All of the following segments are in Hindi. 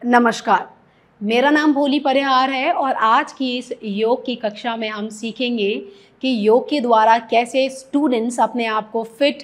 नमस्कार, मेरा नाम भोली परिहार है और आज की इस योग की कक्षा में हम सीखेंगे कि योग के द्वारा कैसे स्टूडेंट्स अपने आप को फिट,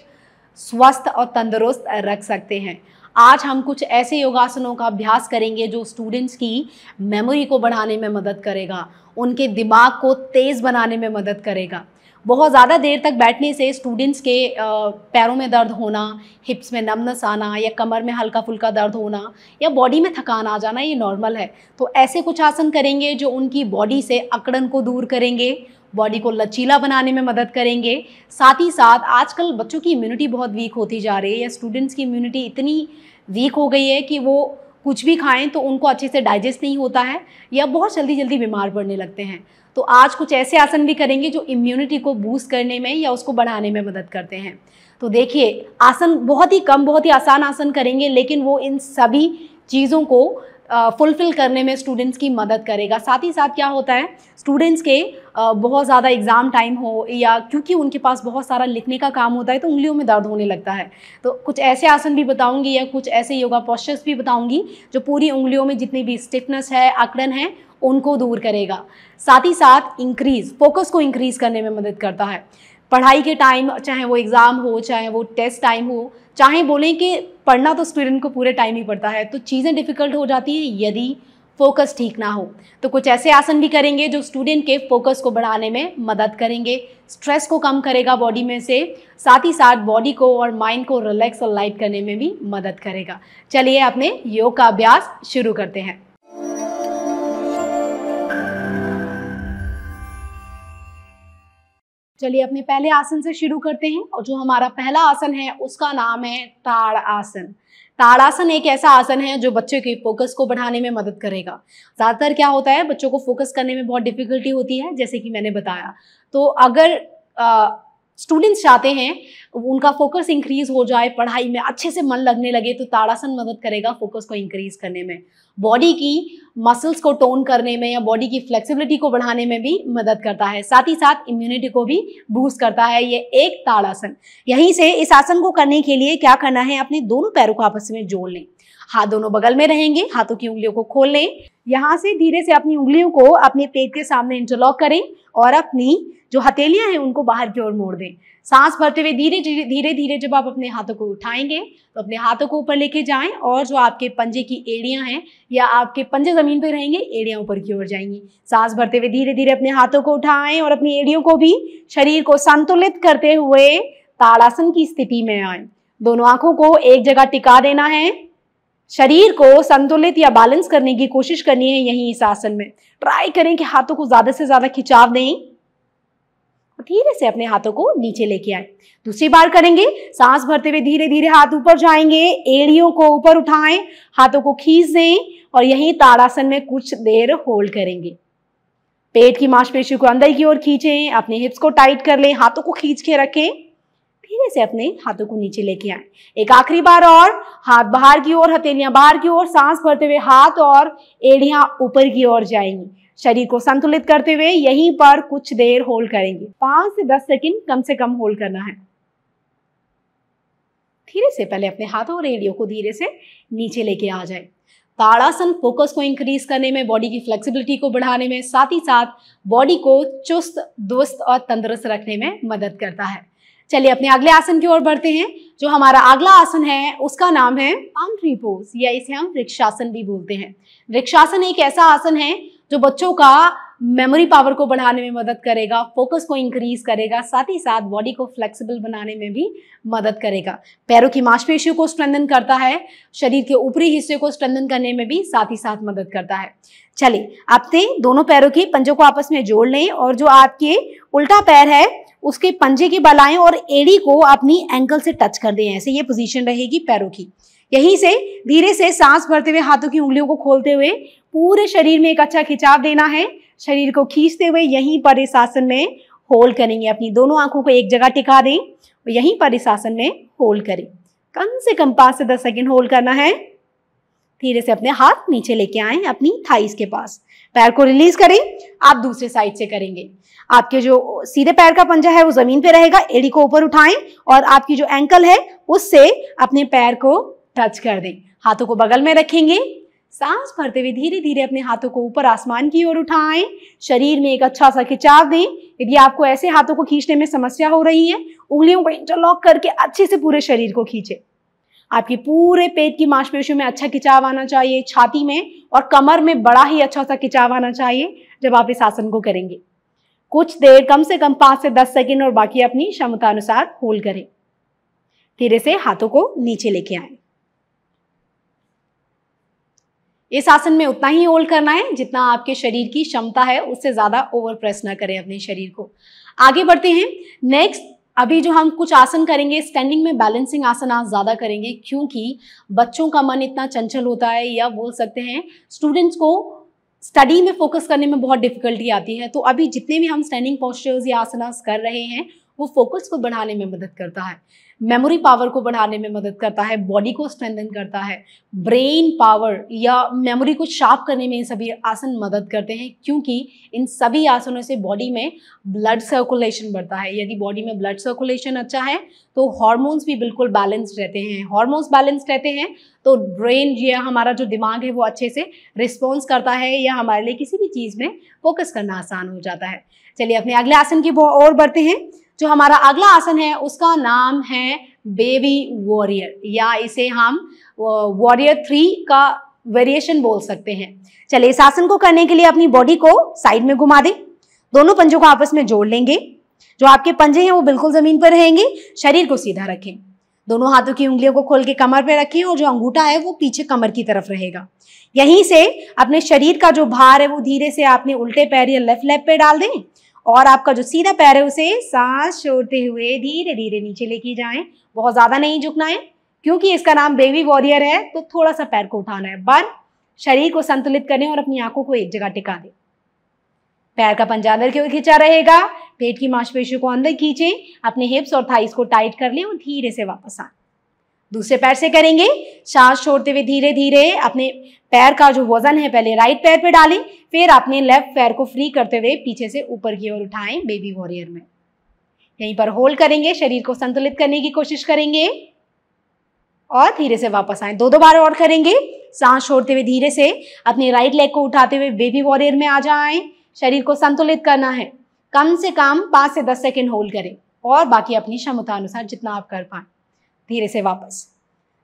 स्वस्थ और तंदुरुस्त रख सकते हैं। आज हम कुछ ऐसे योगासनों का अभ्यास करेंगे जो स्टूडेंट्स की मेमोरी को बढ़ाने में मदद करेगा, उनके दिमाग को तेज़ बनाने में मदद करेगा। बहुत ज़्यादा देर तक बैठने से स्टूडेंट्स के पैरों में दर्द होना, हिप्स में नमनेस आना या कमर में हल्का फुल्का दर्द होना या बॉडी में थकान आ जाना, ये नॉर्मल है। तो ऐसे कुछ आसन करेंगे जो उनकी बॉडी से अकड़न को दूर करेंगे, बॉडी को लचीला बनाने में मदद करेंगे। साथ ही साथ आजकल बच्चों की इम्यूनिटी बहुत वीक होती जा रही है या स्टूडेंट्स की इम्यूनिटी इतनी वीक हो गई है कि वो कुछ भी खाएं तो उनको अच्छे से डाइजेस्ट नहीं होता है या बहुत जल्दी जल्दी बीमार पड़ने लगते हैं। तो आज कुछ ऐसे आसन भी करेंगे जो इम्यूनिटी को बूस्ट करने में या उसको बढ़ाने में मदद करते हैं। तो देखिए, आसन बहुत ही आसान आसन करेंगे, लेकिन वो इन सभी चीज़ों को फुलफिल करने में स्टूडेंट्स की मदद करेगा। साथ ही साथ क्या होता है, स्टूडेंट्स के बहुत ज़्यादा एग्ज़ाम टाइम हो या क्योंकि उनके पास बहुत सारा लिखने का काम होता है तो उंगलियों में दर्द होने लगता है। तो कुछ ऐसे आसन भी बताऊंगी या कुछ ऐसे योगा पोस्चर्स भी बताऊंगी जो पूरी उंगलियों में जितनी भी स्टिफनेस है, अकड़न है, उनको दूर करेगा। साथ ही साथ फोकस को इंक्रीज़ करने में मदद करता है। पढ़ाई के टाइम, चाहे वो एग्ज़ाम हो, चाहे वो टेस्ट टाइम हो, चाहे बोलें कि पढ़ना तो स्टूडेंट को पूरे टाइम ही पड़ता है, तो चीज़ें डिफ़िकल्ट हो जाती हैं यदि फोकस ठीक ना हो। तो कुछ ऐसे आसन भी करेंगे जो स्टूडेंट के फोकस को बढ़ाने में मदद करेंगे, स्ट्रेस को कम करेगा बॉडी में से, साथ ही साथ बॉडी को और माइंड को रिलैक्स और लाइट करने में भी मदद करेगा। चलिए अपने योग का अभ्यास शुरू करते हैं। चलिए अपने पहले आसन से शुरू करते हैं और जो हमारा पहला आसन है उसका नाम है ताड़ासन। ताड़ासन एक ऐसा आसन है जो बच्चों के फोकस को बढ़ाने में मदद करेगा। ज़्यादातर क्या होता है, बच्चों को फोकस करने में बहुत डिफिकल्टी होती है, जैसे कि मैंने बताया। तो अगर स्टूडेंट्स चाहते हैं उनका फोकस इंक्रीज हो जाए, पढ़ाई में अच्छे से मन लगने लगे, तो ताड़ासन मदद करेगा फोकस को इंक्रीज करने में, बॉडी की मसल्स को टोन करने में या बॉडी की फ्लेक्सिबिलिटी को बढ़ाने में भी मदद करता है। साथ ही साथ इम्यूनिटी को भी बूस्ट करता है ये एक ताड़ासन। यहीं से इस आसन को करने के लिए क्या करना है, अपने दोनों पैरों को आपस में जोड़ लें। हाथ दोनों बगल में रहेंगे, हाथों की उंगलियों को खोल लें। यहाँ से धीरे से अपनी उंगलियों को अपने पेट के सामने इंटरलॉक करें और अपनी जो हथेलियां हैं उनको बाहर की ओर मोड़ दें। सांस भरते हुए धीरे धीरे जब आप अपने हाथों को उठाएंगे तो अपने हाथों को ऊपर लेके जाएं और जो आपके पंजे की एड़ियां हैं या आपके पंजे जमीन पर रहेंगे, एड़ियां ऊपर की ओर जाएंगी। सांस भरते हुए धीरे धीरे अपने हाथों को उठाएं और अपनी एड़ियों को भी शरीर को संतुलित करते हुए ताड़ासन की स्थिति में आए। दोनों आंखों को एक जगह टिका देना है, शरीर को संतुलित या बैलेंस करने की कोशिश करनी है। यहीं इस आसन में ट्राई करें कि हाथों को ज्यादा से ज्यादा खिंचाव दें, धीरे से अपने हाथों को नीचे लेके आए। दूसरी बार करेंगे, सांस भरते हुए धीरे धीरे हाथ ऊपर जाएंगे, एड़ियों को ऊपर उठाएं, हाथों को खींच दें और यहीं ताड़ासन में कुछ देर होल्ड करेंगे। पेट की मांसपेशियों को अंदर की ओर खींचें, अपने हिप्स को टाइट कर लें, हाथों को खींच के रखें, धीरे से अपने हाथों को नीचे लेके आए। एक आखिरी बार और, हाथ बाहर की ओर, हथेलियां बाहर की ओर, सांस भरते हुए हाथ और एड़ियां ऊपर की ओर जाएंगी। शरीर को संतुलित करते हुए यहीं पर कुछ देर होल्ड करेंगे। 5 से 10 सेकंड कम से कम होल्ड करना है। धीरे से पहले अपने हाथों और एड़ियों को धीरे से नीचे लेके आ जाए। ताड़ासन फोकस को इंक्रीज करने में, बॉडी की फ्लेक्सिबिलिटी को बढ़ाने में, साथ ही साथ बॉडी को चुस्त, दुरुस्त और तंदुरुस्त रखने में मदद करता है। चलिए अपने अगले आसन की ओर बढ़ते हैं। जो हमारा अगला आसन है उसका नाम है पाम ट्री पोज या इसे हम वृक्षासन भी बोलते हैं। वृक्षासन एक ऐसा आसन है जो बच्चों का मेमोरी पावर को बढ़ाने में मदद करेगा, फोकस को इंक्रीज करेगा, साथ ही साथ बॉडी को फ्लेक्सिबल बनाने में भी मदद करेगा। पैरों की मांसपेशियों को स्ट्रेंथन करता है, शरीर के ऊपरी हिस्से को स्ट्रेंथन करने में भी साथ ही साथ मदद करता है। चलिए अपने दोनों पैरों के पंजों को आपस में जोड़ लें और जो आपके उल्टा पैर है उसके पंजे की बलाएं और एड़ी को अपनी एंकल से टच कर दें। ऐसे ये पोजीशन रहेगी पैरों की। यहीं से धीरे से सांस भरते हुए हाथों की उंगलियों को खोलते हुए पूरे शरीर में एक अच्छा खिंचाव देना है। शरीर को खींचते हुए यहीं पर इस आसन में होल्ड करेंगे। अपनी दोनों आंखों को एक जगह टिका दें और यहीं पर इस आसन में होल्ड करें। कम से कम 5 से 10 सेकंड होल्ड करना है। धीरे से अपने हाथ नीचे लेके आए अपनी थाइस के पास, पैर को रिलीज करें। आप दूसरे साइड से करेंगे। आपके जो सीधे पैर का पंजा है वो जमीन पे रहेगा, एड़ी को ऊपर उठाएं और आपकी जो एंकल है उससे अपने पैर को टच कर दें। हाथों को बगल में रखेंगे, सांस भरते हुए धीरे धीरे अपने हाथों को ऊपर आसमान की ओर उठाएं। शरीर में एक अच्छा सा खिंचाव दें। यदि आपको ऐसे हाथों को खींचने में समस्या हो रही है, उंगलियों को इंटरलॉक करके अच्छे से पूरे शरीर को खींचे। आपके पूरे पेट की मांसपेशियों में अच्छा खिंचाव आना चाहिए, छाती में और कमर में बड़ा ही अच्छा सा खिंचाव आना चाहिए जब आप इस आसन को करेंगे। कुछ देर, कम से कम 5 से 10 सेकंड, और बाकी अपनी क्षमता अनुसार होल्ड करें। धीरे से हाथों को नीचे लेके आएं। इस आसन में उतना ही होल्ड करना है जितना आपके शरीर की क्षमता है, उससे ज्यादा ओवर प्रेस ना करें अपने शरीर को। आगे बढ़ते हैं। नेक्स्ट, अभी जो हम कुछ आसन करेंगे, स्टैंडिंग में बैलेंसिंग आसन आज ज्यादा करेंगे, क्योंकि बच्चों का मन इतना चंचल होता है, या बोल सकते हैं स्टूडेंट्स को स्टडी में फोकस करने में बहुत डिफिकल्टी आती है। तो अभी जितने भी हम स्टैंडिंग पोस्चर्स या आसनास कर रहे हैं, वो फोकस को बढ़ाने में मदद करता है, मेमोरी पावर को बढ़ाने में मदद करता है, बॉडी को स्ट्रेंथन करता है, ब्रेन पावर या मेमोरी को शार्प करने में ये सभी आसन मदद करते हैं, क्योंकि इन सभी आसनों से बॉडी में ब्लड सर्कुलेशन बढ़ता है। यदि बॉडी में ब्लड सर्कुलेशन अच्छा है तो हार्मोन्स भी बिल्कुल बैलेंस्ड रहते हैं। हार्मोन्स बैलेंस्ड रहते हैं तो ब्रेन या हमारा जो दिमाग है वो अच्छे से रिस्पॉन्स करता है, या हमारे लिए किसी भी चीज़ में फोकस करना आसान हो जाता है। चलिए अपने अगले आसन की ओर बढ़ते हैं। जो हमारा अगला आसन है उसका नाम है बेबी वॉरियर, या इसे हम वॉरियर 3 का वेरिएशन बोल सकते हैं। चलिए इस आसन को करने के लिए अपनी बॉडी को साइड में घुमा दें। दोनों पंजों को आपस में जोड़ लेंगे। जो आपके पंजे हैं वो बिल्कुल जमीन पर रहेंगे। शरीर को सीधा रखें। दोनों हाथों की उंगलियों को खोल के कमर पे रखें, और जो अंगूठा है वो पीछे कमर की तरफ रहेगा। यहीं से अपने शरीर का जो भार है वो धीरे से आपने उल्टे पैर या लेफ्ट लेग पे डाल दें, और आपका जो सीधा पैर है उसे सांस छोड़ते हुए धीरे धीरे नीचे लेके जाएं। बहुत ज्यादा नहीं झुकना है, क्योंकि इसका नाम बेबी वॉरियर है, तो थोड़ा सा पैर को उठाना है। बस शरीर को संतुलित करें और अपनी आंखों को एक जगह टिका दें। पैर का पंजा अंदर की ओर खींचा रहेगा। पेट की मांसपेशियों को अंदर खींचें। अपने हिप्स और थाइस को टाइट कर लें और धीरे से वापस आए। दूसरे पैर से करेंगे। सांस छोड़ते हुए धीरे धीरे अपने पैर का जो वजन है पहले राइट पैर पे डालें, फिर अपने लेफ्ट पैर को फ्री करते हुए पीछे से ऊपर की ओर उठाएं बेबी वॉरियर में। यहीं पर होल्ड करेंगे, शरीर को संतुलित करने की कोशिश करेंगे और धीरे से वापस आए। 2 बार और करेंगे। सांस छोड़ते हुए धीरे से अपने राइट लेग को उठाते हुए बेबी वॉरियर में आ जाएं। शरीर को संतुलित करना है। कम से कम 5 से 10 सेकेंड होल्ड करें, और बाकी अपनी क्षमता अनुसार जितना आप कर पाए। धीरे से वापस।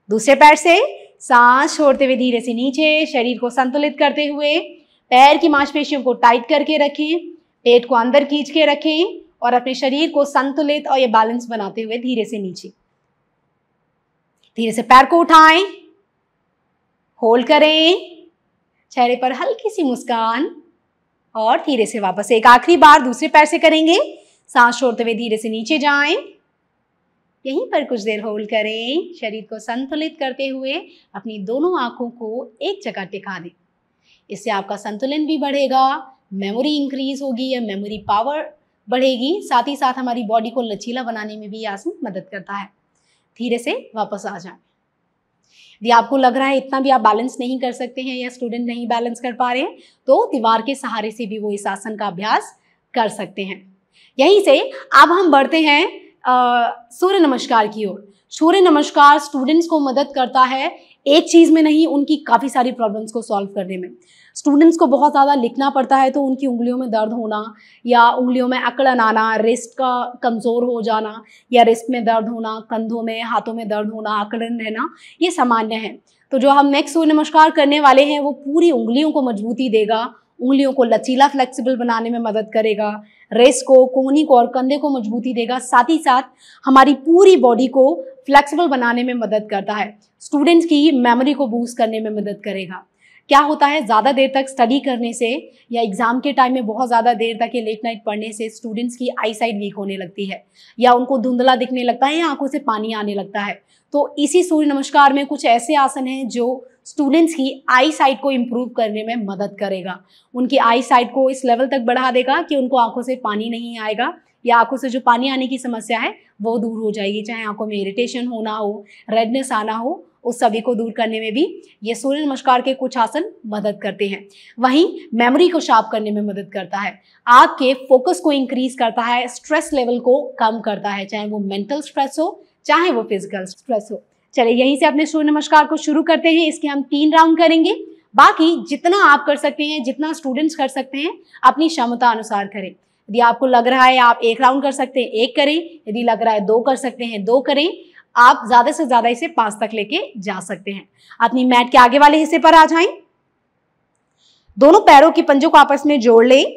दूसरे पैर से सांस छोड़ते हुए धीरे से नीचे, शरीर को संतुलित करते हुए पैर की मांसपेशियों को टाइट करके रखें, पेट को अंदर खींच के रखें और अपने शरीर को संतुलित और ये बैलेंस बनाते हुए धीरे से नीचे। धीरे से पैर को उठाएं, होल्ड करें, चेहरे पर हल्की सी मुस्कान और धीरे से वापस। एक आखिरी बार दूसरे पैर से करेंगे। सांस छोड़ते हुए धीरे से नीचे जाएं। यहीं पर कुछ देर होल्ड करें। शरीर को संतुलित करते हुए अपनी दोनों आंखों को एक जगह टिका दें। इससे आपका संतुलन भी बढ़ेगा, मेमोरी इंक्रीज होगी या मेमोरी पावर बढ़ेगी। साथ ही साथ हमारी बॉडी को लचीला बनाने में भी आसन मदद करता है। धीरे से वापस आ जाएं। यदि आपको लग रहा है इतना भी आप बैलेंस नहीं कर सकते हैं या स्टूडेंट नहीं बैलेंस कर पा रहे हैं, तो दीवार के सहारे से भी वो इस आसन का अभ्यास कर सकते हैं। यहीं से अब हम बढ़ते हैं सूर्य नमस्कार की ओर। सूर्य नमस्कार स्टूडेंट्स को मदद करता है एक चीज में नहीं, उनकी काफी सारी प्रॉब्लम्स को सॉल्व करने में। स्टूडेंट्स को बहुत ज़्यादा लिखना पड़ता है तो उनकी उंगलियों में दर्द होना या उंगलियों में अकड़न आना, रिस्ट का कमज़ोर हो जाना या रिस्ट में दर्द होना, कंधों में हाथों में दर्द होना, अकड़न रहना, ये सामान्य है। तो जो हम नेक्स्ट सूर्य नमस्कार करने वाले हैं वो पूरी उंगलियों को मजबूती देगा, उंगलियों को लचीला फ्लेक्सिबल बनाने में मदद करेगा, रिस्ट को, कोहनी को और कंधे को मजबूती देगा, साथ ही साथ हमारी पूरी बॉडी को फ्लेक्सिबल बनाने में मदद करता है। स्टूडेंट्स की मेमोरी को बूस्ट करने में मदद करेगा। क्या होता है, ज़्यादा देर तक स्टडी करने से या एग्जाम के टाइम में बहुत ज़्यादा देर तक ये लेट नाइट पढ़ने से स्टूडेंट्स की आई साइट वीक होने लगती है या उनको धुंधला दिखने लगता है या आंखों से पानी आने लगता है। तो इसी सूर्य नमस्कार में कुछ ऐसे आसन हैं जो स्टूडेंट्स की आई साइट को इम्प्रूव करने में मदद करेगा, उनकी आई साइट को इस लेवल तक बढ़ा देगा कि उनको आंखों से पानी नहीं आएगा या आंखों से जो पानी आने की समस्या है वो दूर हो जाएगी। चाहे आंखों में इरिटेशन होना हो, रेडनेस आना हो, उस सभी को दूर करने में भी ये सूर्य नमस्कार के कुछ आसन मदद करते हैं। वहीं मेमोरी को शार्प करने में मदद करता है, आपके फोकस को इंक्रीज करता है, स्ट्रेस लेवल को कम करता है, चाहे वो मेंटल स्ट्रेस हो चाहे वो फिजिकल स्ट्रेस हो। चलिए यहीं से अपने सूर्य नमस्कार को शुरू करते हैं। इसके हम 3 राउंड करेंगे। बाकी जितना आप कर सकते हैं, जितना स्टूडेंट्स कर सकते हैं, अपनी क्षमता अनुसार करें। यदि आपको लग रहा है आप 1 राउंड कर सकते हैं, 1 करें। यदि लग रहा है 2 कर सकते हैं, 2 करें। आप ज्यादा से ज्यादा इसे 5 तक लेके जा सकते हैं। अपनी मैट के आगे वाले हिस्से पर आ जाएं। दोनों पैरों के पंजों को आपस में जोड़ लें।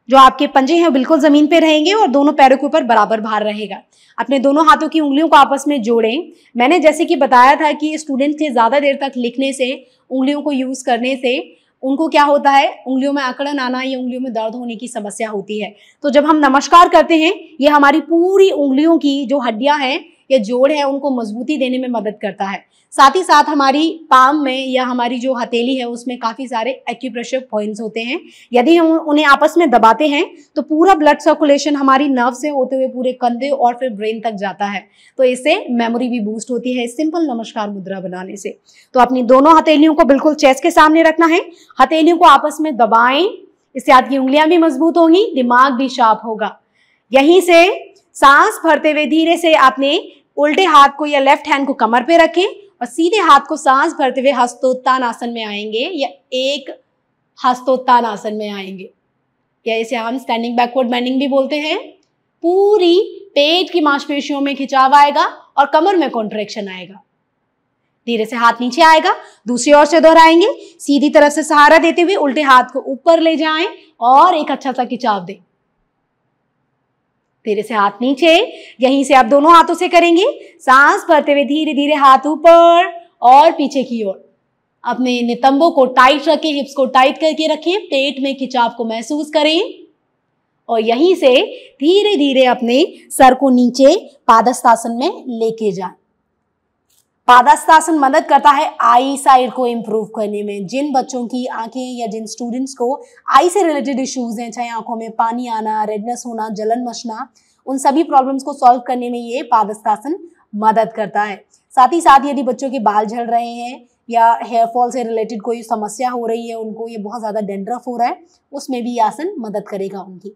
जो आपके पंजे हैं बिल्कुल जमीन पे रहेंगे और दोनों पैरों के ऊपर बराबर भार रहेगा। अपने दोनों हाथों की उंगलियों को आपस में जोड़ें। मैंने जैसे कि बताया था कि स्टूडेंट के ज्यादा देर तक लिखने से, उंगलियों को यूज करने से उनको क्या होता है, उंगलियों में अकड़न आना या उंगलियों में दर्द होने की समस्या होती है। तो जब हम नमस्कार करते हैं, ये हमारी पूरी उंगलियों की जो हड्डियां हैं या जोड़ है उनको मजबूती देने में मदद करता है। साथ ही साथ हमारी पाम में या हमारी जो हथेली है उसमें काफी सारे एक्यूप्रेशर पॉइंट्स होते हैं। यदि हम उन्हें आपस में दबाते हैं तो पूरा ब्लड सर्कुलेशन हमारी नर्व से होते हुए पूरे कंधे और फिर ब्रेन तक जाता है। तो इससे मेमोरी भी बूस्ट होती है सिंपल नमस्कार मुद्रा बनाने से। तो अपनी दोनों हथेलियों को बिल्कुल चेस्ट के सामने रखना है। हथेलियों को आपस में दबाएं। इससे आपकी उंगलियां भी मजबूत होंगी, दिमाग भी शार्प होगा। यहीं से सांस भरते हुए धीरे से अपने उल्टे हाथ को या लेफ्ट हैंड को कमर पे रखें और सीधे हाथ को सांस भरते हुए हस्तोत्तान आसन में आएंगे या एक हस्तोत्तान आसन में आएंगे, या इसे हम स्टैंडिंग बैकवर्ड बेंडिंग भी बोलते हैं। पूरी पेट की मांसपेशियों में खिंचाव आएगा और कमर में कॉन्ट्रैक्शन आएगा। धीरे से हाथ नीचे आएगा, दूसरी ओर से दोहराएंगे। सीधी तरफ से सहारा देते हुए उल्टे हाथ को ऊपर ले जाएं और एक अच्छा सा खिंचाव दें। धीरे से हाथ नीचे, यहीं से आप दोनों हाथों से करेंगे। सांस भरते हुए धीरे धीरे हाथ ऊपर और पीछे की ओर। अपने नितंबों को टाइट रखें, हिप्स को टाइट करके रखें, पेट में खिंचाव को महसूस करें और यहीं से धीरे धीरे अपने सर को नीचे पादहस्तासन में लेके जाएं। पादहस्तासन मदद करता है आई साइट को इम्प्रूव करने में। जिन बच्चों की आंखें या जिन स्टूडेंट्स को आई से रिलेटेड इश्यूज हैं, चाहे आंखों में पानी आना, रेडनेस होना, जलन मचना, उन सभी प्रॉब्लम्स को सॉल्व करने में ये पादहस्तासन मदद करता है। साथ ही साथ यदि बच्चों के बाल झड़ रहे हैं या हेयर फॉल से रिलेटेड कोई समस्या हो रही है, उनको ये बहुत ज्यादा डेंड्रफ हो रहा है, उसमें भी आसन मदद करेगा उनकी।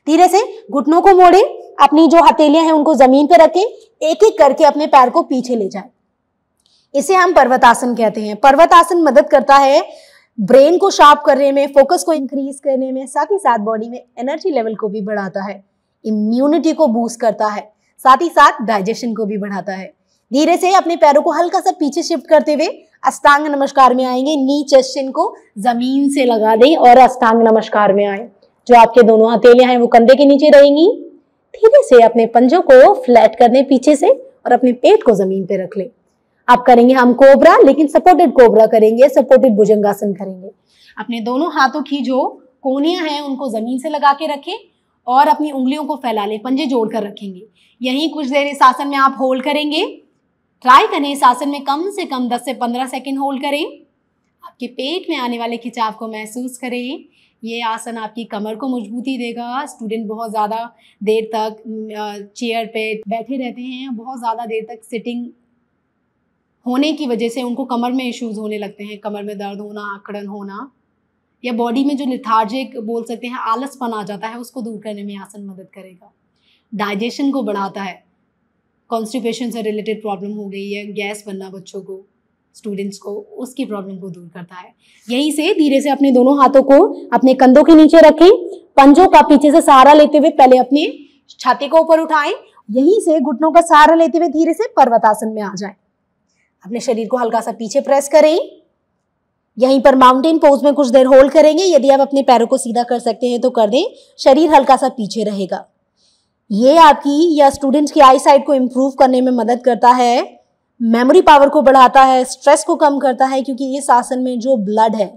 धीरे से घुटनों को मोड़े, अपनी जो हथेलियां हैं उनको जमीन पर रखें, एक एक करके अपने पैर को पीछे ले जाएं। इसे हम पर्वतासन कहते हैं। पर्वतासन मदद करता है ब्रेन को शार्प करने में, फोकस को इंक्रीज करने में, साथ ही साथ बॉडी में एनर्जी लेवल को भी बढ़ाता है, इम्यूनिटी को बूस्ट करता है, साथ ही साथ डाइजेशन को भी बढ़ाता है। धीरे से अपने पैरों को हल्का सा पीछे शिफ्ट करते हुए अष्टांग नमस्कार में आएंगे। नी चेस्ट चिन को जमीन से लगा दें और अष्टांग नमस्कार में आए। जो आपके दोनों हथेलियां हैं वो कंधे के नीचे रहेंगी। धीरे से अपने पंजों को फ्लैट कर दें पीछे से और अपने पेट को जमीन पे रख लें। अब करेंगे हम कोबरा, लेकिन सपोर्टेड कोबरा करेंगे, सपोर्टेड भुजंगासन करेंगे। अपने दोनों हाथों की जो कोहनियां हैं उनको जमीन से लगा के रखें और अपनी उंगलियों को फैला लें, पंजे जोड़कर रखेंगे। यहीं कुछ देर इस आसन में आप होल्ड करेंगे। ट्राई करें इस आसन में कम से कम 10 से 15 सेकेंड होल्ड करें। आपके पेट में आने वाले खिंचाव को महसूस करें। ये आसन आपकी कमर को मजबूती देगा। स्टूडेंट बहुत ज़्यादा देर तक चेयर पे बैठे रहते हैं, बहुत ज़्यादा देर तक सिटिंग होने की वजह से उनको कमर में इश्यूज होने लगते हैं, कमर में दर्द होना, अकड़न होना, या बॉडी में जो लिथार्जिक बोल सकते हैं आलसपन आ जाता है, उसको दूर करने में आसन मदद करेगा। डाइजेशन को बढ़ाता है। कॉन्स्टिपेशन से रिलेटेड प्रॉब्लम हो गई है, गैस बनना बच्चों को, स्टूडेंट्स को, उसकी प्रॉब्लम को दूर करता है। यहीं से धीरे से अपने दोनों हाथों को अपने कंधों के नीचे रखें, पंजों का पीछे से सहारा लेते हुए पहले अपनी छाती को ऊपर उठाएं। यहीं से घुटनों का सहारा लेते हुए धीरे से पर्वतासन में आ जाएं। अपने शरीर को हल्का सा पीछे प्रेस करें। यहीं पर माउंटेन पोज में कुछ देर होल्ड करेंगे। यदि आप अपने पैरों को सीधा कर सकते हैं तो कर दें, शरीर हल्का सा पीछे रहेगा। ये आपकी या स्टूडेंट्स की आई साइट को इम्प्रूव करने में मदद करता है, मेमोरी पावर को बढ़ाता है, स्ट्रेस को कम करता है, क्योंकि इस आसन में जो ब्लड है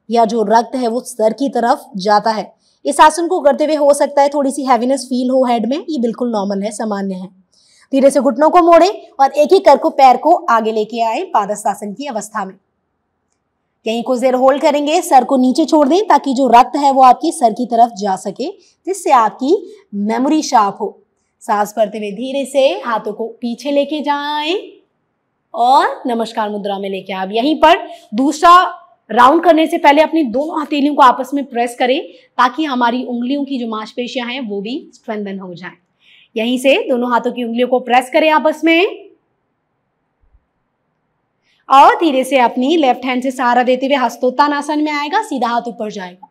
या जो रक्त है वो सर की तरफ जाता है। इस आसन को करते हुए हो सकता है थोड़ी सी हैवीनेस फील हो हेड में, ये बिल्कुल नॉर्मल है, सामान्य है। धीरे से घुटनों को मोड़ें और एक एक करके पैर को आगे लेके आए पादहस्तासन की अवस्था में। यहीं कुछ देर होल्ड करेंगे, सर को नीचे छोड़ दें ताकि जो रक्त है वो आपकी सर की तरफ जा सके, जिससे आपकी मेमोरी शार्प हो। सांस भरते हुए धीरे से हाथों को पीछे लेके जाएं और नमस्कार मुद्रा में लेके आए। यहीं पर दूसरा राउंड करने से पहले अपनी दोनों हथेलियों को आपस में प्रेस करें ताकि हमारी उंगलियों की जो मांसपेशियां हैं वो भी स्ट्रेंथन हो जाएं। यहीं से दोनों हाथों की उंगलियों को प्रेस करें आपस में। और धीरे से अपनी लेफ्ट हैंड से सहारा देते हुए हस्तोत्तानासन में आएगा, सीधा हाथ ऊपर जाएगा।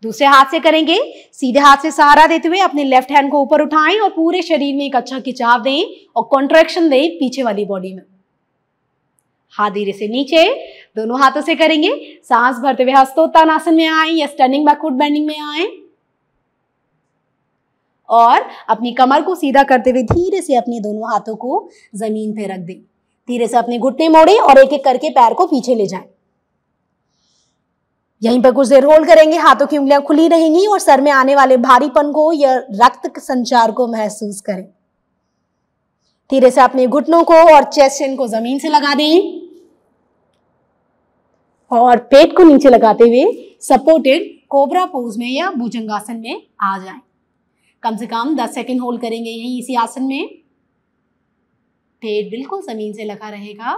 दूसरे हाथ से करेंगे, सीधे हाथ से सहारा देते हुए अपने लेफ्ट हैंड को ऊपर उठाएं और पूरे शरीर में एक अच्छा खिंचाव दें और कॉन्ट्रैक्शन दें पीछे वाली बॉडी में। हाथ धीरे से नीचे, दोनों हाथों से करेंगे। सांस भरते हुए हस्तोत्तानासन में आए या स्टैंडिंग बैकवर्ड बेंडिंग में आए और अपनी कमर को सीधा करते हुए धीरे से अपने दोनों हाथों को जमीन पे रख दें। धीरे से अपने घुटने मोड़ें और एक एक करके पैर को पीछे ले जाएं। यहीं पर कुछ देर होल्ड करेंगे, हाथों की उंगलियां खुली रहेंगी और सर में आने वाले भारीपन को या रक्त संचार को महसूस करें। धीरे से अपने घुटनों को और चेस्ट को जमीन से लगा दें और पेट को नीचे लगाते हुए सपोर्टेड कोबरा पोज में या भुजंगासन में आ जाएं। कम से कम 10 सेकंड होल्ड करेंगे यहीं इसी आसन में। पेट बिल्कुल जमीन से लगा रहेगा।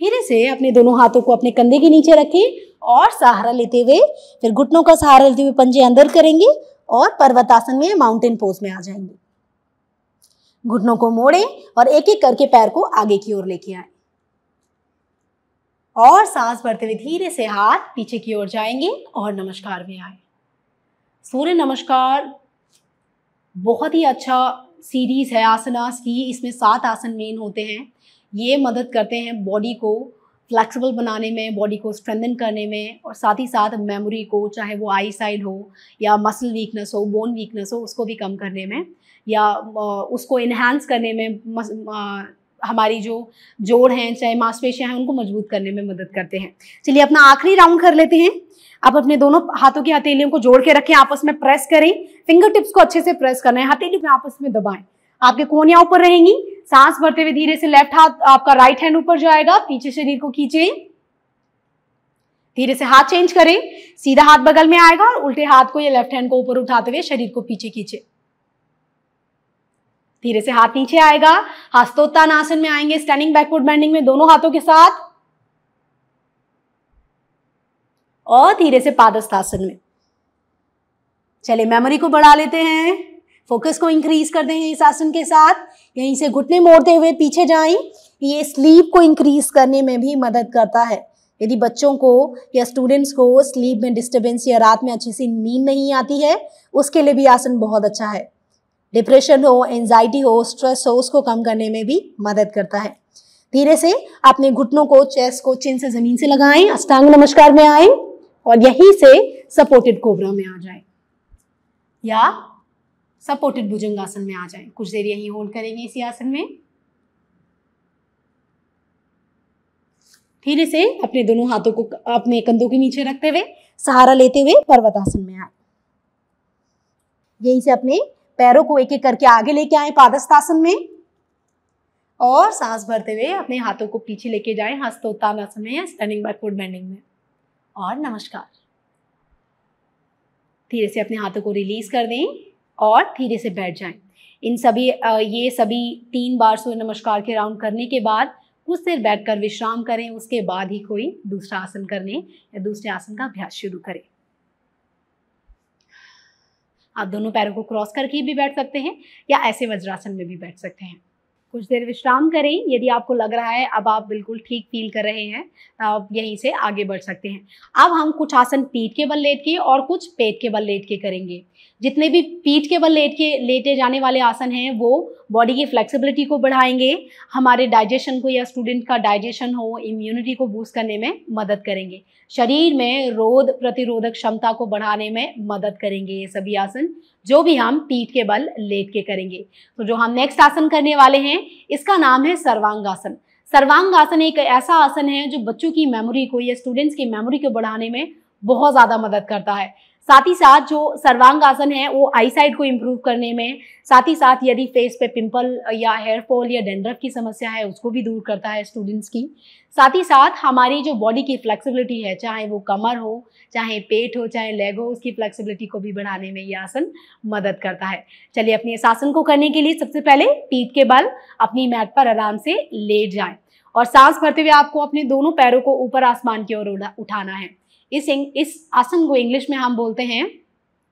धीरे से अपने दोनों हाथों को अपने कंधे के नीचे रखें और सहारा लेते हुए फिर घुटनों का सहारा लेते हुए पंजे अंदर करेंगे और पर्वतासन में माउंटेन पोज में आ जाएंगे। घुटनों को मोड़ें और एक एक करके पैर को आगे की ओर लेके आए और सांस भरते हुए धीरे से हाथ पीछे की ओर जाएंगे और नमस्कार में आए। सूर्य नमस्कार बहुत ही अच्छा सीरीज है आसनास की। इसमें 7 आसन मेन होते हैं। ये मदद करते हैं बॉडी को फ्लेक्सिबल बनाने में, बॉडी को स्ट्रेंथन करने में और साथ ही साथ मेमोरी को, चाहे वो आई साइड हो या मसल वीकनेस हो, बोन वीकनेस हो, उसको भी कम करने में या उसको इन्हांस करने में, हमारी जो जोड़ हैं चाहे मांसपेशियां हैं उनको मजबूत करने में मदद करते हैं। चलिए अपना आखिरी राउंड कर लेते हैं। आप अपने दोनों हाथों की हथेलियों को जोड़ के रखें, आपस में प्रेस करें। फिंगर टिप्स को अच्छे से प्रेस करना है, हथेली में आपस में दबाएं। आपके कोहनियां ऊपर रहेंगी। सांस भरते हुए धीरे से लेफ्ट हाथ, आपका राइट हैंड ऊपर जाएगा, पीछे शरीर को खींचे। धीरे से हाथ चेंज करें, सीधा हाथ बगल में आएगा और उल्टे हाथ को या लेफ्ट हैंड को ऊपर उठाते हुए शरीर को पीछे खींचे। धीरे से हाथ नीचे आएगा, हस्तोत्तानासन में आएंगे, स्टैंडिंग बैकवर्ड बेंडिंग में दोनों हाथों के साथ और धीरे से पादस्थासन में। चलिए मेमोरी को बढ़ा लेते हैं, फोकस को इंक्रीज करते हैं इस आसन के साथ। यहीं से घुटने मोड़ते हुए पीछे जाएं। ये स्लीप को इंक्रीज करने में भी मदद करता है। यदि बच्चों को या स्टूडेंट्स को स्लीप में डिस्टर्बेंस या रात में अच्छी सी नींद नहीं आती है, उसके लिए भी आसन बहुत अच्छा है। डिप्रेशन हो, एंजाइटी हो, स्ट्रेस हो, उसको कम करने में भी मदद करता है। धीरे से अपने घुटनों को, चेस्ट को चिन से जमीन से लगाएं, अष्टांग नमस्कार में आए और यहीं से सपोर्टेड कोबरा में आ जाएं या सपोर्टेड भुजंगासन में आ जाएं। कुछ देर यहीं होल्ड करेंगे इसी आसन में। धीरे से अपने दोनों हाथों को अपने कंधों के नीचे रखते हुए सहारा लेते हुए पर्वतासन में आए। यहीं से अपने पैरों को एक एक करके आगे लेके आए पादस्थासन में और सांस भरते हुए अपने हाथों को पीछे लेके जाएं हस्तोत्तानासन में या स्टैंडिंग बैकवर्ड बेंडिंग में और नमस्कार। धीरे से अपने हाथों को रिलीज कर दें और धीरे से बैठ जाएं। ये सभी 3 बार सूर्य नमस्कार के राउंड करने के बाद कुछ देर बैठकर विश्राम करें। उसके बाद ही कोई दूसरा आसन करने या दूसरे आसन का अभ्यास शुरू करें। आप दोनों पैरों को क्रॉस करके भी बैठ सकते हैं या ऐसे वज्रासन में भी बैठ सकते हैं। कुछ देर विश्राम करें। यदि आपको लग रहा है अब आप बिल्कुल ठीक फील कर रहे हैं तो आप यहीं से आगे बढ़ सकते हैं। अब हम कुछ आसन पीठ के बल लेट के और कुछ पेट के बल लेट के करेंगे। जितने भी पीठ के बल लेटे जाने वाले आसन हैं वो बॉडी की फ्लेक्सिबिलिटी को बढ़ाएंगे, हमारे डाइजेशन को या स्टूडेंट का डाइजेशन हो, इम्यूनिटी को बूस्ट करने में मदद करेंगे, शरीर में रोग प्रतिरोधक क्षमता को बढ़ाने में मदद करेंगे। ये सभी आसन जो भी हम पीठ के बल लेट के करेंगे। तो जो हम नेक्स्ट आसन करने वाले हैं इसका नाम है सर्वांगासन। सर्वांगासन एक ऐसा आसन है जो बच्चों की मेमोरी को या स्टूडेंट्स की मेमोरी को बढ़ाने में बहुत ज़्यादा मदद करता है। साथ ही साथ जो सर्वांगासन है वो आई साइट को इम्प्रूव करने में, साथ ही साथ यदि फेस पे पिंपल या हेयर फॉल या डेंड्रफ की समस्या है उसको भी दूर करता है स्टूडेंट्स की। साथ ही साथ हमारी जो बॉडी की फ्लेक्सिबिलिटी है, चाहे वो कमर हो, चाहे पेट हो, चाहे लेग हो, उसकी फ्लेक्सिबिलिटी को भी बढ़ाने में ये आसन मदद करता है। चलिए अपने इस आसन को करने के लिए सबसे पहले पीठ के बल अपनी मैट पर आराम से लेट जाएं और सांस भरते हुए आपको अपने दोनों पैरों को ऊपर आसमान की ओर उठाना है। इस आसन को इंग्लिश में हम बोलते हैं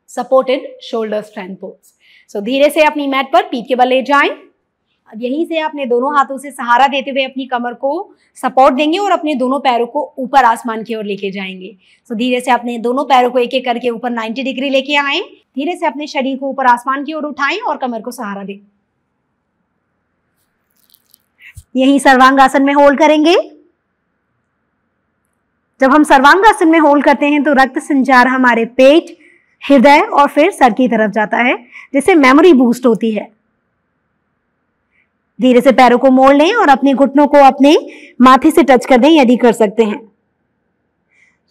सपोर्टेड शोल्डर स्ट्रेंथ पोज। सो धीरे से अपनी मैट पर पीठ के बल ले जाएं। अब यहीं से अपने दोनों हाथों से सहारा देते हुए अपनी कमर को सपोर्ट देंगे और अपने दोनों पैरों को ऊपर आसमान की ओर लेके जाएंगे। सो धीरे से अपने दोनों पैरों को एक एक करके ऊपर 90 डिग्री लेके आएं। धीरे से अपने शरीर को ऊपर आसमान की ओर उठाएं और कमर को सहारा दें। यहीं सर्वांगासन में होल्ड करेंगे। जब हम सर्वांगासन में होल्ड करते हैं तो रक्त संचार हमारे पेट, हृदय और फिर सर की तरफ जाता है, जिससे मेमोरी बूस्ट होती है। धीरे से पैरों को मोड़ लें और अपने घुटनों को अपने माथे से टच कर दें यदि कर सकते हैं।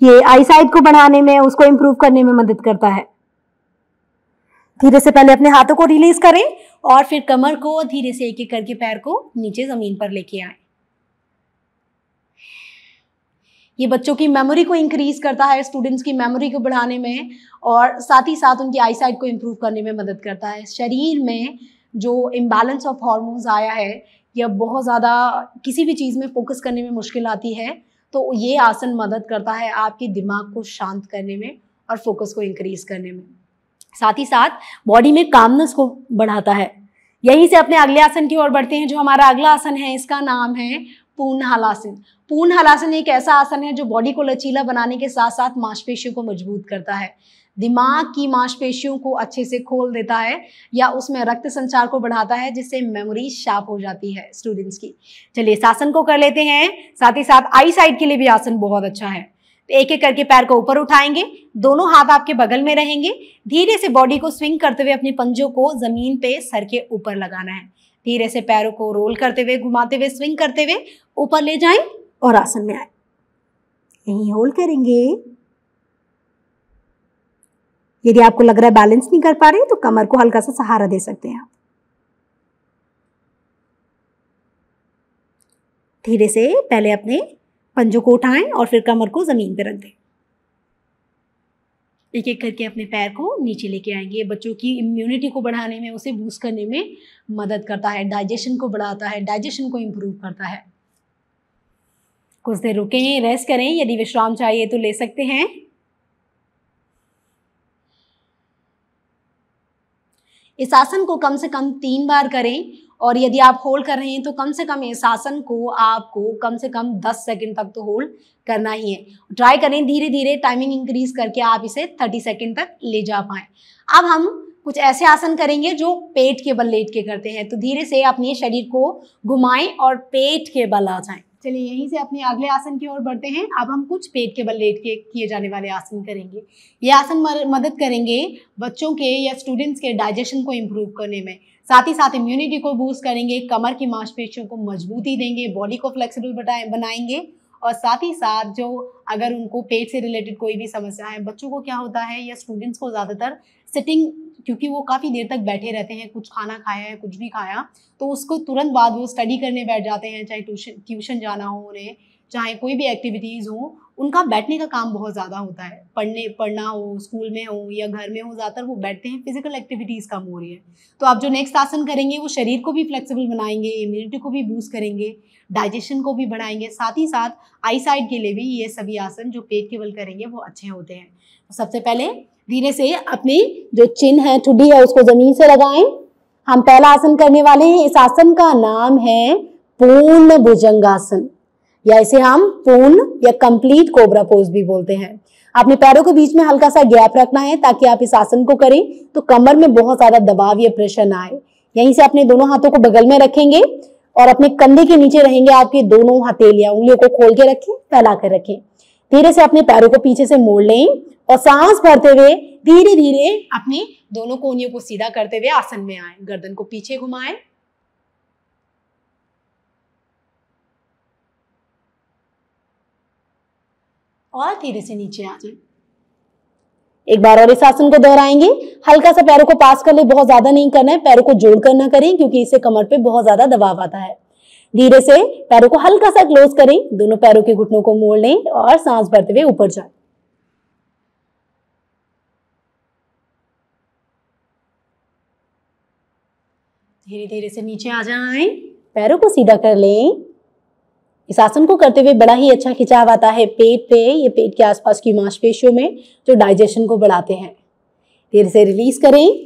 ये आई साइट को बढ़ाने में, उसको इंप्रूव करने में मदद करता है। धीरे से पहले अपने हाथों को रिलीज करें और फिर कमर को धीरे से एक एक करके पैर को नीचे जमीन पर लेके आए। ये बच्चों की मेमोरी को इंक्रीज करता है, स्टूडेंट्स की मेमोरी को बढ़ाने में और साथ ही साथ उनकी आई साइट को इंप्रूव करने में मदद करता है। शरीर में जो इम्बैलेंस ऑफ हार्मोन्स आया है या बहुत ज़्यादा किसी भी चीज़ में फोकस करने में मुश्किल आती है, तो ये आसन मदद करता है आपके दिमाग को शांत करने में और फोकस को इंक्रीज करने में। साथ ही साथ बॉडी में कामनेस को बढ़ाता है। यहीं से अपने अगले आसन की ओर बढ़ते हैं। जो हमारा अगला आसन है इसका नाम है पूर्ण हलासन। पूर्ण हलासन एक ऐसा आसन है जो बॉडी को लचीला बनाने के साथ साथ मांसपेशियों को मजबूत करता है, दिमाग की मांसपेशियों को अच्छे से खोल देता है या उसमें रक्त संचार को बढ़ाता है, जिससे मेमोरी शार्प हो जाती है स्टूडेंट्स की। चलिए इस आसन को कर लेते हैं। साथ ही साथ आई साइड के लिए भी आसन बहुत अच्छा है। एक एक करके पैर को ऊपर उठाएंगे, दोनों हाथ आपके बगल में रहेंगे। धीरे से बॉडी को स्विंग करते हुए अपने पंजों को जमीन पे सर के ऊपर लगाना है। धीरे से पैरों को रोल करते हुए, घुमाते हुए, स्विंग करते हुए ऊपर ले जाएं और आसन में आए। यहीं होल्ड करेंगे। यदि आपको लग रहा है बैलेंस नहीं कर पा रहे तो कमर को हल्का सा सहारा दे सकते हैं आप। धीरे से पहले अपने पंजों को उठाएं और फिर कमर को जमीन पर रख दें। एक एक करके अपने पैर को नीचे लेके आएंगे। बच्चों की इम्यूनिटी को बढ़ाने में, उसे बूस्ट करने में मदद करता है, डाइजेशन को बढ़ाता है, डाइजेशन को इम्प्रूव करता है। कुछ देर रुकें, रेस्ट करें। यदि विश्राम चाहिए तो ले सकते हैं। इस आसन को कम से कम 3 बार करें और यदि आप होल्ड कर रहे हैं तो कम से कम इस आसन को आपको कम से कम 10 सेकंड तक तो होल्ड करना ही है। ट्राई करें धीरे धीरे टाइमिंग इंक्रीज करके आप इसे 30 सेकंड तक ले जा पाएं। अब हम कुछ ऐसे आसन करेंगे जो पेट के बल लेट के करते हैं, तो धीरे से अपने शरीर को घुमाएं और पेट के बल आ जाएं। चलिए यहीं से अपने अगले आसन की ओर बढ़ते हैं। अब हम कुछ पेट के बल लेट के किए जाने वाले आसन करेंगे। ये आसन मदद करेंगे बच्चों के या स्टूडेंट्स के डाइजेशन को इम्प्रूव करने में, साथ ही साथ इम्यूनिटी को बूस्ट करेंगे, कमर की मांसपेशियों को मजबूती देंगे, बॉडी को फ्लेक्सिबल बनाएंगे और साथ ही साथ जो अगर उनको पेट से रिलेटेड कोई भी समस्या है, बच्चों को क्या होता है या स्टूडेंट्स को ज़्यादातर सिटिंग, क्योंकि वो काफ़ी देर तक बैठे रहते हैं, कुछ खाना खाया है, कुछ भी खाया तो उसको तुरंत बाद वो स्टडी करने बैठ जाते हैं, चाहे ट्यूशन जाना हो उन्हें, चाहे कोई भी एक्टिविटीज़ हो, उनका बैठने का काम बहुत ज़्यादा होता है। पढ़ना हो, स्कूल में हो या घर में हो, ज़्यादातर वो बैठते हैं, फिजिकल एक्टिविटीज़ कम हो रही है। तो आप जो नेक्स्ट आसन करेंगे वो शरीर को भी फ्लेक्सिबल बनाएंगे, इम्यूनिटी को भी बूस्ट करेंगे, डाइजेशन को भी बढ़ाएंगे, साथ ही साथ आई साइड के लिए भी ये सभी आसन जो पेट के बल करेंगे वो अच्छे होते हैं। तो सबसे पहले धीरे से अपनी जो चिन है, ठुड्डी है, उसको जमीन से लगाएं। हम पहला आसन करने वाले हैं। इस आसन का नाम है पूर्ण भुजंगासन या इसे हम पूर्ण या कंप्लीट कोबरा पोज भी बोलते हैं। अपने पैरों के बीच में हल्का सा गैप रखना है ताकि आप इस आसन को करें तो कमर में बहुत ज्यादा दबाव या प्रेशर ना आए। यहीं से अपने दोनों हाथों को बगल में रखेंगे और अपने कंधे के नीचे रहेंगे आपकी दोनों हथेलियां। उंगलियों को खोल के रखें, फैला कर रखें। धीरे से अपने पैरों को पीछे से मोड़ लें और सांस भरते हुए धीरे धीरे अपनी दोनों कोहनियों को सीधा करते हुए आसन में आए। गर्दन को पीछे घुमाएं और धीरे से नीचे आ जाएं। एक बार और इस आसन को दोहराएंगे। हल्का सा पैरों को पास कर ले, बहुत ज्यादा नहीं करना है, पैरों को जोड़कर ना करें क्योंकि इससे कमर पे बहुत ज्यादा दबाव आता है। धीरे से पैरों को हल्का सा क्लोज करें, दोनों पैरों के घुटनों को मोड़ लें और सांस भरते हुए ऊपर जाएं। धीरे धीरे से नीचे आ जाएं, पैरों को सीधा कर लें इस आसन को करते हुए बड़ा ही अच्छा खिंचाव आता है पेट पे, ये पेट के आसपास की मांसपेशियों में जो डाइजेशन को बढ़ाते हैं। धीरे से रिलीज करें।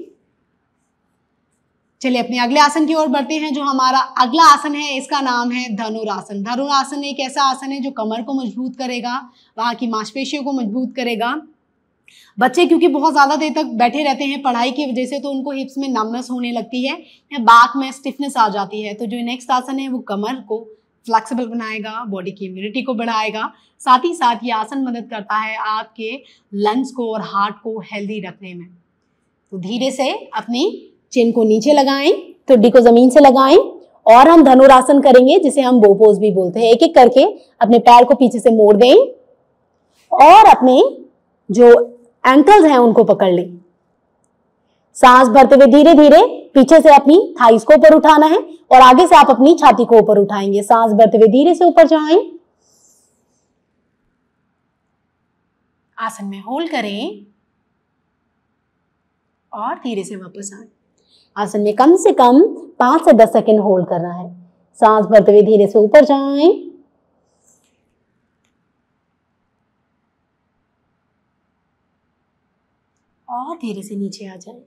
चलिए अपने अगले आसन की ओर बढ़ते हैं। जो हमारा अगला आसन है इसका नाम है धनुरासन। धनुरासन एक ऐसा आसन है जो कमर को मजबूत करेगा, वहां की मांसपेशियों को मजबूत करेगा। बच्चे क्योंकि बहुत ज्यादा देर तक बैठे रहते हैं पढ़ाई की वजह से, तो उनको हिप्स में नमनेस होने लगती है या बैक में स्टिफनेस आ जाती है। तो जो नेक्स्ट आसन है वो कमर को फ्लेक्सिबल बनाएगा, बॉडी की इम्यूनिटी को बढ़ाएगा। साथ ही साथ ये आसन मदद करता है आपके लंग्स को और हार्ट को हेल्दी रखने में। तो धीरे से अपनी चिन को नीचे लगाएं, ठुड्डी को जमीन से लगाएं और हम धनुरासन करेंगे जिसे हम बो पोज भी बोलते हैं। एक एक करके अपने पैर को पीछे से मोड़ दें और अपने जो एंकल्स हैं उनको पकड़ लें। सांस भरते हुए धीरे धीरे पीछे से अपनी थाइस को ऊपर उठाना है और आगे से आप अपनी छाती को ऊपर उठाएंगे। सांस भरते हुए धीरे से ऊपर जाएं, आसन में होल्ड करें और धीरे से वापस आए। आसन में कम से कम 5 से 10 सेकंड होल्ड करना है। सांस भरते हुए धीरे से ऊपर जाएं और धीरे से नीचे आ जाएं।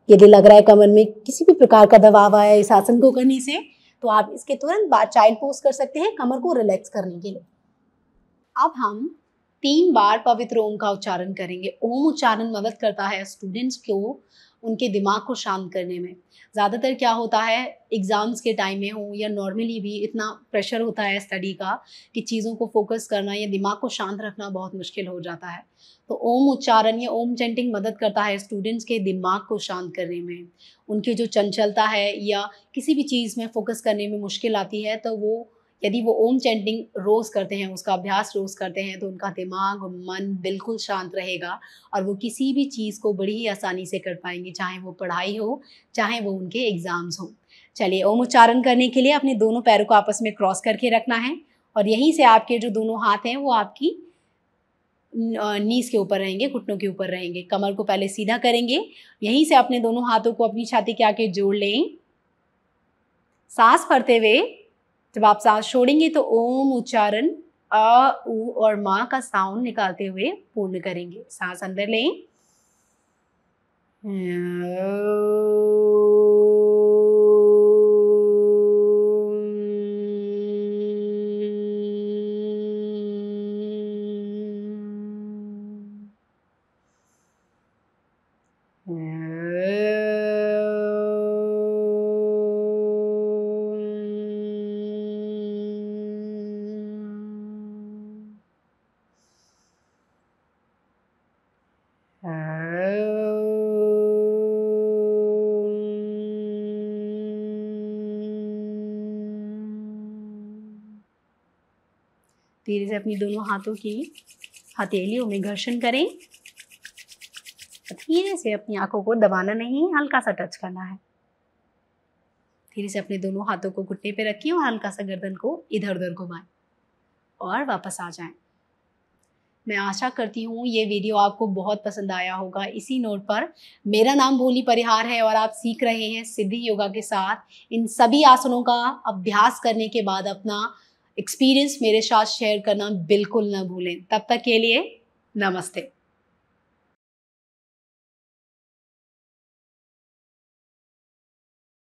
यदि लग रहा है कमर में किसी भी प्रकार का दबाव आया इस आसन को करने से, तो आप इसके तुरंत बाद चाइल्ड पोज कर सकते हैं कमर को रिलैक्स करने के लिए। अब हम 3 बार पवित्र ओम का उच्चारण करेंगे। ओम उच्चारण मदद करता है स्टूडेंट्स को उनके दिमाग को शांत करने में। ज़्यादातर क्या होता है एग्ज़ाम्स के टाइम में हो या नॉर्मली भी इतना प्रेशर होता है स्टडी का कि चीज़ों को फोकस करना या दिमाग को शांत रखना बहुत मुश्किल हो जाता है। तो ओम उच्चारण या ओम चैंटिंग मदद करता है स्टूडेंट्स के दिमाग को शांत करने में। उनकी जो चंचलता है या किसी भी चीज़ में फोकस करने में मुश्किल आती है, तो वो यदि वो ओम चैंटिंग रोज़ करते हैं, उसका अभ्यास रोज़ करते हैं, तो उनका दिमाग और मन बिल्कुल शांत रहेगा और वो किसी भी चीज़ को बड़ी ही आसानी से कर पाएंगे, चाहे वो पढ़ाई हो, चाहे वो उनके एग्ज़ाम्स हो। चलिए ओम उच्चारण करने के लिए अपने दोनों पैरों को आपस में क्रॉस करके रखना है और यहीं से आपके जो दोनों हाथ हैं वो आपकी नीज के ऊपर रहेंगे, घुटनों के ऊपर रहेंगे। कमर को पहले सीधा करेंगे, यहीं से अपने दोनों हाथों को अपनी छाती के आगे जोड़ लें। सांस भरते हुए जब आप सांस छोड़ेंगे तो ओम उच्चारण अ, उ और मा का साउंड निकालते हुए पूर्ण करेंगे। सांस अंदर लें, धीरे से अपनी दोनों हाथों की हथेलियों में घर्षण करें। धीरे से अपनी आंखों को दबाना नहीं, हल्का सा टच करना है। धीरे से अपने दोनों हाथों को घुटने पे रखें और हल्का सा गर्दन को इधर उधर घुमाएं और वापस आ जाएं। मैं आशा करती हूँ ये वीडियो आपको बहुत पसंद आया होगा। इसी नोट पर मेरा नाम भोली परिहार है और आप सीख रहे हैं सिद्धि योगा के साथ। इन सभी आसनों का अभ्यास करने के बाद अपना एक्सपीरियंस मेरे साथ शेयर करना बिल्कुल न भूलें। तब तक के लिए नमस्ते।